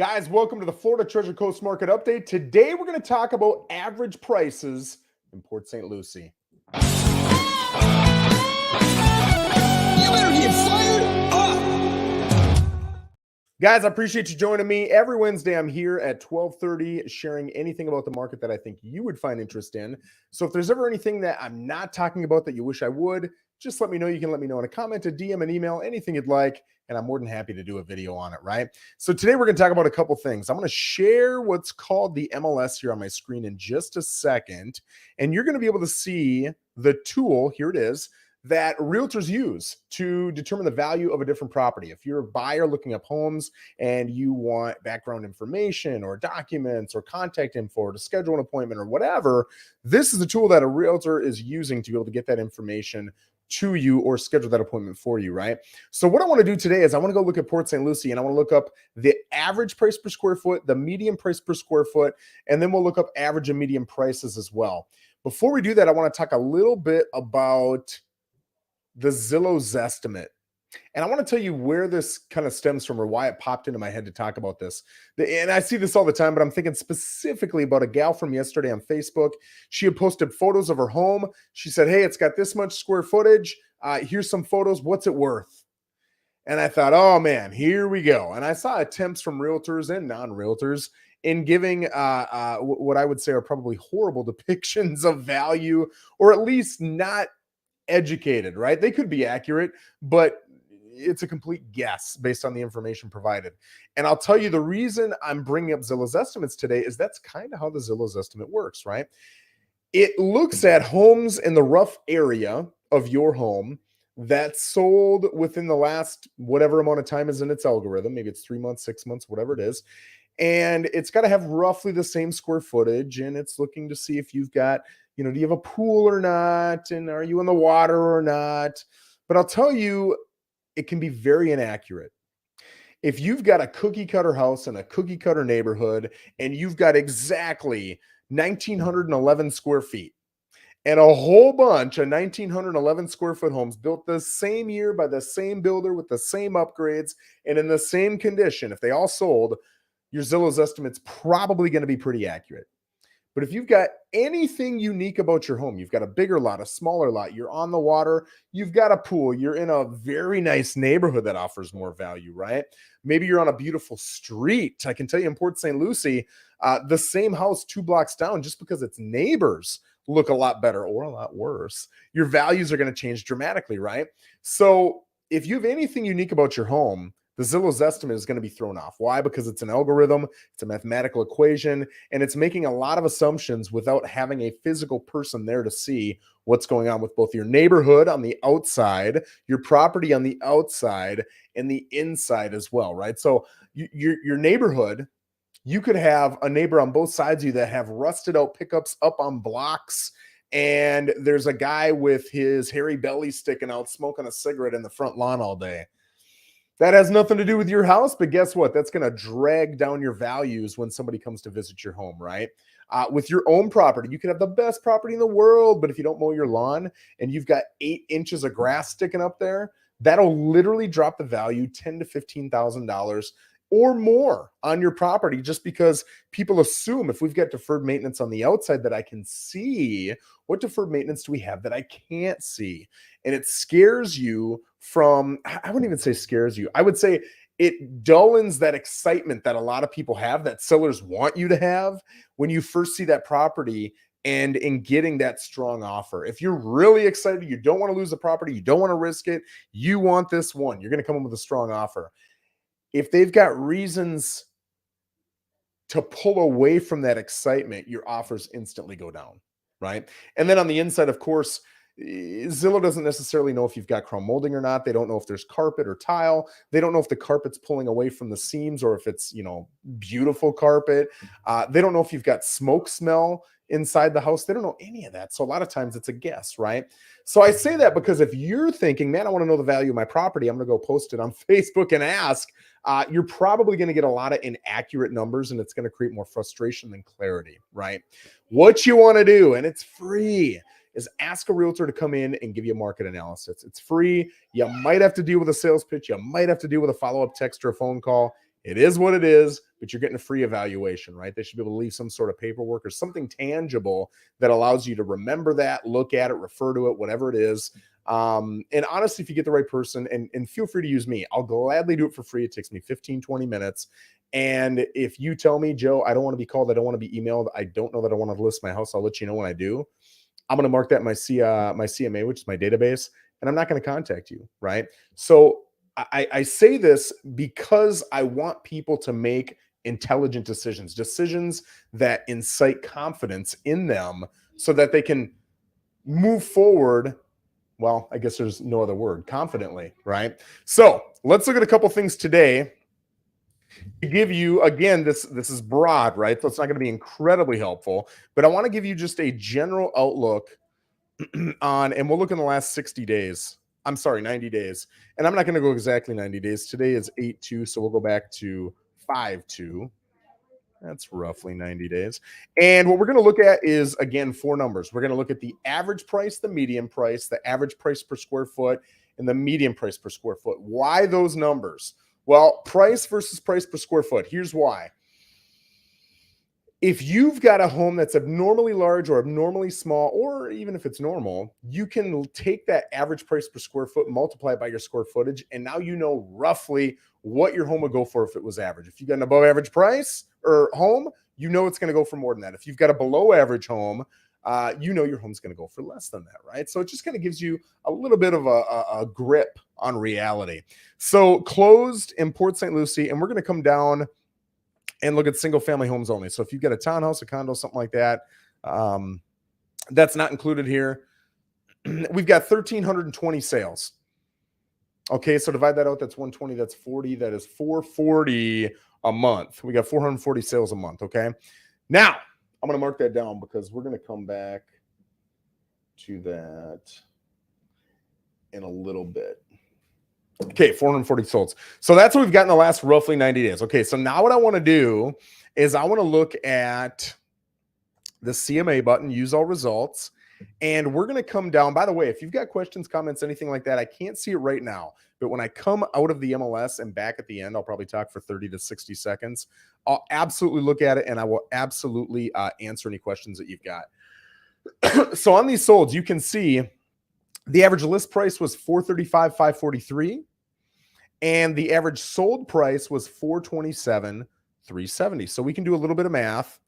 Guys, welcome to the Florida Treasure Coast Market Update. Today, we're going to talk about average prices in Port St. Lucie. You better get fired up. Guys, I appreciate you joining me. Every Wednesday, I'm here at 12:30 sharing anything about the market that I think you would find interest in. So if there's ever anything that I'm not talking about that you wish I would, just let me know. You can let me know in a comment, a DM, an email, anything you'd like, and I'm more than happy to do a video on it, right? So today we're going to talk about a couple things. I'm going to share what's called the MLS here on my screen in just a second, and you're going to be able to see the tool, here it is, that realtors use to determine the value of a different property. If you're a buyer looking up homes and you want background information or documents or contact info or to schedule an appointment or whatever, this is the tool that a realtor is using to be able to get that information to you or schedule that appointment for you, right? So what I want to do today is I want to go look at Port St. Lucie and I want to look up the average price per square foot, the median price per square foot, and then we'll look up average and median prices as well. Before we do that, I want to talk a little bit about the Zillow Zestimate. And I want to tell you where this kind of stems from or why it popped into my head to talk about this. And I see this all the time, but I'm thinking specifically about a gal from yesterday on Facebook. She had posted photos of her home. She said, hey, it's got this much square footage. Here's some photos. What's it worth? And I thought, oh man, here we go. And I saw attempts from realtors and non-realtors in giving what I would say are probably horrible depictions of value, or at least not educated, right? They could be accurate, but it's a complete guess based on the information provided. And I'll tell you the reason I'm bringing up Zillow's estimates today is that's kind of how the Zillow's estimate works, right? It looks at homes in the rough area of your home that sold within the last whatever amount of time is in its algorithm. Maybe it's 3 months, 6 months, whatever it is. And it's got to have roughly the same square footage. And it's looking to see if you've got, do you have a pool or not? And are you in the water or not? But I'll tell you, it can be very inaccurate. If you've got a cookie cutter house in a cookie cutter neighborhood and you've got exactly 1,911 square feet and a whole bunch of 1,911 square foot homes built the same year by the same builder with the same upgrades and in the same condition, if they all sold, your Zillow's estimate's probably going to be pretty accurate. But if you've got anything unique about your home, you've got a bigger lot, a smaller lot, you're on the water, you've got a pool, you're in a very nice neighborhood that offers more value, right? Maybe you're on a beautiful street. I can tell you in Port St. Lucie, the same house 2 blocks down, just because its neighbors look a lot better or a lot worse, your values are going to change dramatically, right? So if you have anything unique about your home, the Zillow's estimate is going to be thrown off. Why? Because it's an algorithm, it's a mathematical equation, and it's making a lot of assumptions without having a physical person there to see what's going on with both your neighborhood on the outside, your property on the outside, and the inside as well, right? So your neighborhood, you could have a neighbor on both sides of you that have rusted out pickups up on blocks, and there's a guy with his hairy belly sticking out smoking a cigarette in the front lawn all day. That has nothing to do with your house, but guess what? That's going to drag down your values when somebody comes to visit your home, right? With your own property, you can have the best property in the world, but if you don't mow your lawn and you've got 8 inches of grass sticking up there, that'll literally drop the value $10,000 to $15,000 or more on your property, just because people assume if we've got deferred maintenance on the outside that I can see, what deferred maintenance do we have that I can't see? And it scares you from, I wouldn't even say scares you. I would say it dullens that excitement that a lot of people have, that sellers want you to have when you first see that property and in getting that strong offer. If you're really excited, you don't want to lose the property, you don't want to risk it, you want this one, you're going to come in with a strong offer. If they've got reasons to pull away from that excitement, your offers instantly go down, right? And then on the inside, of course, Zillow doesn't necessarily know if you've got chrome molding or not. They don't know if there's carpet or tile. They don't know if the carpet's pulling away from the seams or if it's, beautiful carpet. They don't know if you've got smoke smell inside the house. They don't know any of that. So a lot of times it's a guess, right? So I say that because if you're thinking, man, I want to know the value of my property, I'm going to go post it on Facebook and ask, you're probably going to get a lot of inaccurate numbers and it's going to create more frustration than clarity, right? What you want to do, and it's free, is ask a realtor to come in and give you a market analysis. It's free. You might have to deal with a sales pitch. You might have to deal with a follow-up text or a phone call. It is what it is, but you're getting a free evaluation, right? They should be able to leave some sort of paperwork or something tangible that allows you to remember that, look at it, refer to it, whatever it is. And honestly, if you get the right person, and feel free to use me, I'll gladly do it for free. It takes me 15, 20 minutes. And if you tell me, Joe, I don't want to be called, I don't want to be emailed, I don't know that I want to list my house, I'll let you know when I do. I'm going to mark that in my CMA, which is my database, and I'm not going to contact you, right? So I say this because I want people to make intelligent decisions that incite confidence in them so that they can move forward. Well, I guess there's no other word, confidently, right? So let's look at a couple things today to give you, again, this is broad, right? So it's not going to be incredibly helpful, but I want to give you just a general outlook on, and we'll look in the last 60 days. I'm sorry, 90 days. And I'm not going to go exactly 90 days. Today is 8/2, so we'll go back to 5/2. That's roughly 90 days. And what we're going to look at is, again, 4 numbers. We're going to look at the average price, the median price, the average price per square foot, and the median price per square foot. Why those numbers? Well, price versus price per square foot. Here's why. If you've got a home that's abnormally large or abnormally small, or even if it's normal, you can take that average price per square foot, multiply it by your square footage, and now you know roughly what your home would go for if it was average. If you've got an above average price or home, you know it's going to go for more than that. If you've got a below average home, you know your home's going to go for less than that, right? So it just kind of gives you a little bit of a grip on reality. So closed in Port St. Lucie, and we're going to come down and look at single family homes only. So if you've got a townhouse, a condo, something like that, that's not included here. We've got 1,320 sales. Okay, so divide that out. That's 120. That's 40. That is 440 a month. We got 440 sales a month. Okay. Now I'm going to mark that down because we're going to come back to that in a little bit. Okay, 440 solds. So that's what we've got in the last roughly 90 days. Okay, so now what I want to do is I want to look at the CMA button, use all results, and we're going to come down. By the way, if you've got questions, comments, anything like that, I can't see it right now, but when I come out of the MLS and back at the end, I'll probably talk for 30 to 60 seconds. I'll absolutely look at it, and I will absolutely answer any questions that you've got. So on these solds, you can see the average list price was $435,543. And the average sold price was $427,370. So we can do a little bit of math.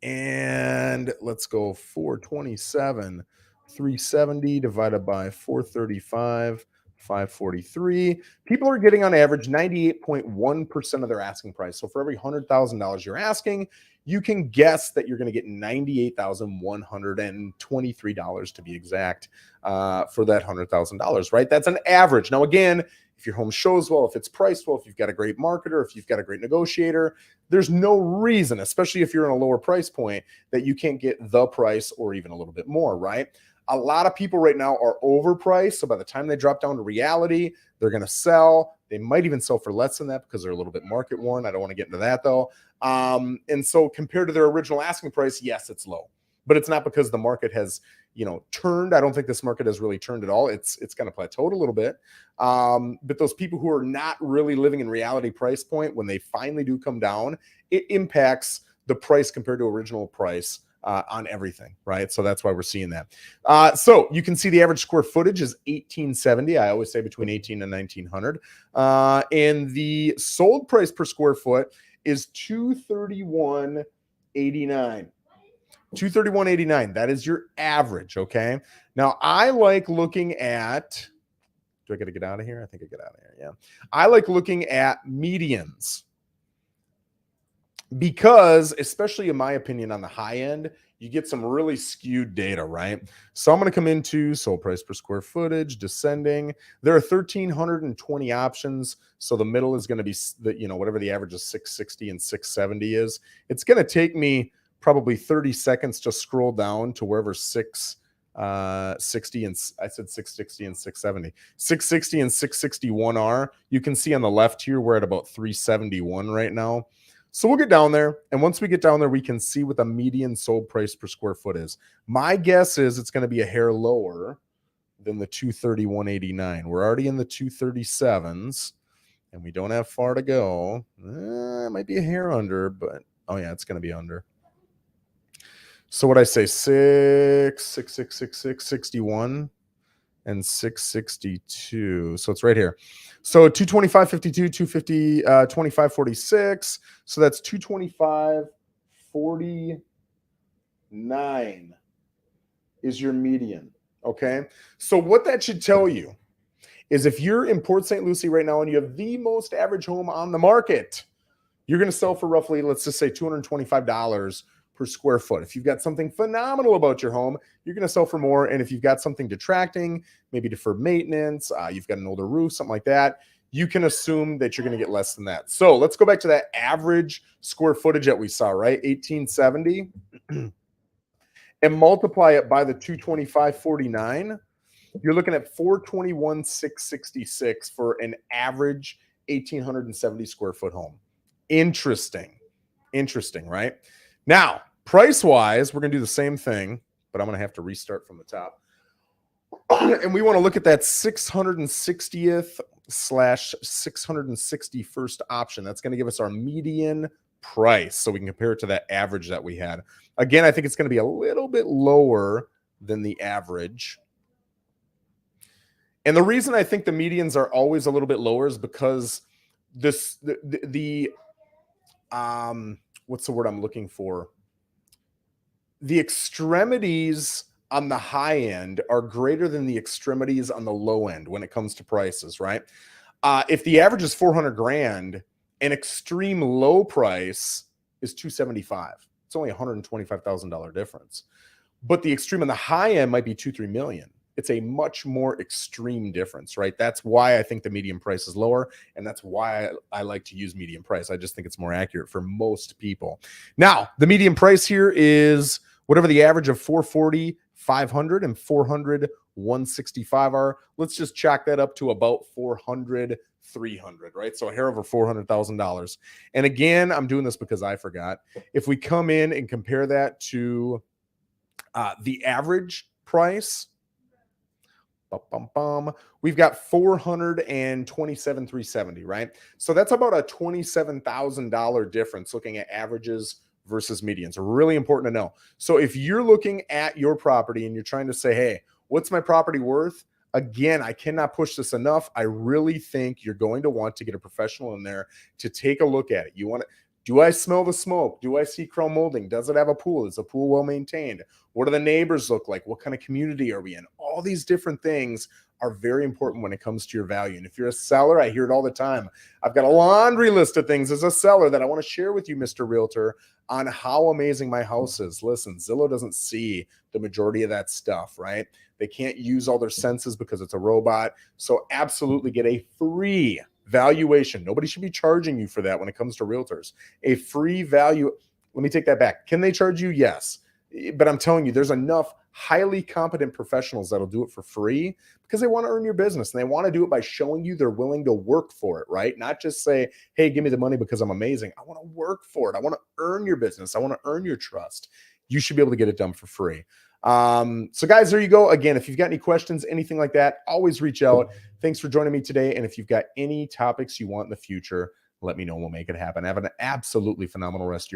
And let's go 427,370 divided by 435,543. People are getting on average 98.1% of their asking price. So for every $100,000 you're asking, you can guess that you're going to get $98,123 to be exact for that $100,000, right? That's an average. Now, again, if your home shows well, if it's priced well, if you've got a great marketer, if you've got a great negotiator, there's no reason, especially if you're in a lower price point, that you can't get the price or even a little bit more, right? A lot of people right now are overpriced. So by the time they drop down to reality, they're going to sell. They might even sell for less than that because they're a little bit market worn. I don't want to get into that though. And so compared to their original asking price, yes, it's low, but it's not because the market has, turned. I don't think this market has really turned at all. It's kind of plateaued a little bit. But those people who are not really living in reality price point, when they finally do come down, it impacts the price compared to original price on everything, right? So that's why we're seeing that. So you can see the average square footage is 1,870. I always say between 1,800 and 1,900. And the sold price per square foot is $231.89. $231.89. That is your average, okay? Now, I like looking at, do I got to get out of here? I think I get out of here, yeah. I like looking at medians because, especially in my opinion, on the high end, you get some really skewed data, right? So I'm going to come into sold price per square footage, descending. There are 1,320 options. So the middle is going to be, whatever the average of 660 and 670 is. It's going to take me probably 30 seconds to scroll down to wherever 660 and I said 660 and 670. 660 and 661 are. You can see on the left here, we're at about 371 right now. So we'll get down there. And once we get down there, we can see what the median sold price per square foot is. My guess is it's going to be a hair lower than the 231.89. We're already in the 237s. and we don't have far to go. It might be a hair under, but oh yeah, it's going to be under. So what I say, 61 and 662. So it's right here. So 225.52, 250, 25.46. So that's 225.49 is your median. Okay. So what that should tell you is if you're in Port St. Lucie right now and you have the most average home on the market, you're going to sell for roughly, let's just say $225 per square foot. If you've got something phenomenal about your home, you're going to sell for more. And if you've got something detracting, maybe deferred maintenance, you've got an older roof, something like that, you can assume that you're going to get less than that. So let's go back to that average square footage that we saw, right? 1870 and multiply it by the 225.49. You're looking at 421,666 for an average 1,870 square foot home. Interesting, right? Now, price-wise, we're going to do the same thing, but I'm going to have to restart from the top. And we want to look at that 660th / 661st option. That's going to give us our median price, so we can compare it to that average that we had. Again, I think it's going to be a little bit lower than the average. And the reason I think the medians are always a little bit lower is because what's the word I'm looking for? The extremities on the high end are greater than the extremities on the low end when it comes to prices, right? If the average is 400 grand, an extreme low price is 275. It's only $125,000 difference. But the extreme on the high end might be 2-3 million. It's a much more extreme difference, right? That's why I think the median price is lower, and that's why I like to use median price. I just think it's more accurate for most people. Now, the median price here is whatever the average of 440, 500, and 400, 165 are. Let's just chalk that up to about 400, 300, right? So a hair over $400,000. And again, I'm doing this because I forgot. If we come in and compare that to the average price, we've got 427,370, right? So that's about a $27,000 difference looking at averages versus medians. Really important to know. So if you're looking at your property and you're trying to say, hey, what's my property worth? Again, I cannot push this enough. I really think you're going to want to get a professional in there to take a look at it. You want to, do I smell the smoke? Do I see chrome molding? Does it have a pool? Is the pool well maintained? What do the neighbors look like? What kind of community are we in? All these different things are very important when it comes to your value. And if you're a seller, I hear it all the time. I've got a laundry list of things as a seller that I want to share with you, Mr. Realtor, on how amazing my house is. Listen, Zillow doesn't see the majority of that stuff, right? They can't use all their senses because it's a robot. So absolutely get a free valuation. Nobody should be charging you for that when it comes to realtors. A free value. Let me take that back. Can they charge you? Yes. But I'm telling you, there's enough highly competent professionals that'll do it for free because they want to earn your business, and they want to do it by showing you they're willing to work for it, right? Not just say, hey, give me the money because I'm amazing. I want to work for it. I want to earn your business. I want to earn your trust. You should be able to get it done for free. So guys, there you go. Again, if you've got any questions, anything like that, always reach out. Thanks for joining me today. And if you've got any topics you want in the future, let me know. We'll make it happen. Have an absolutely phenomenal rest of your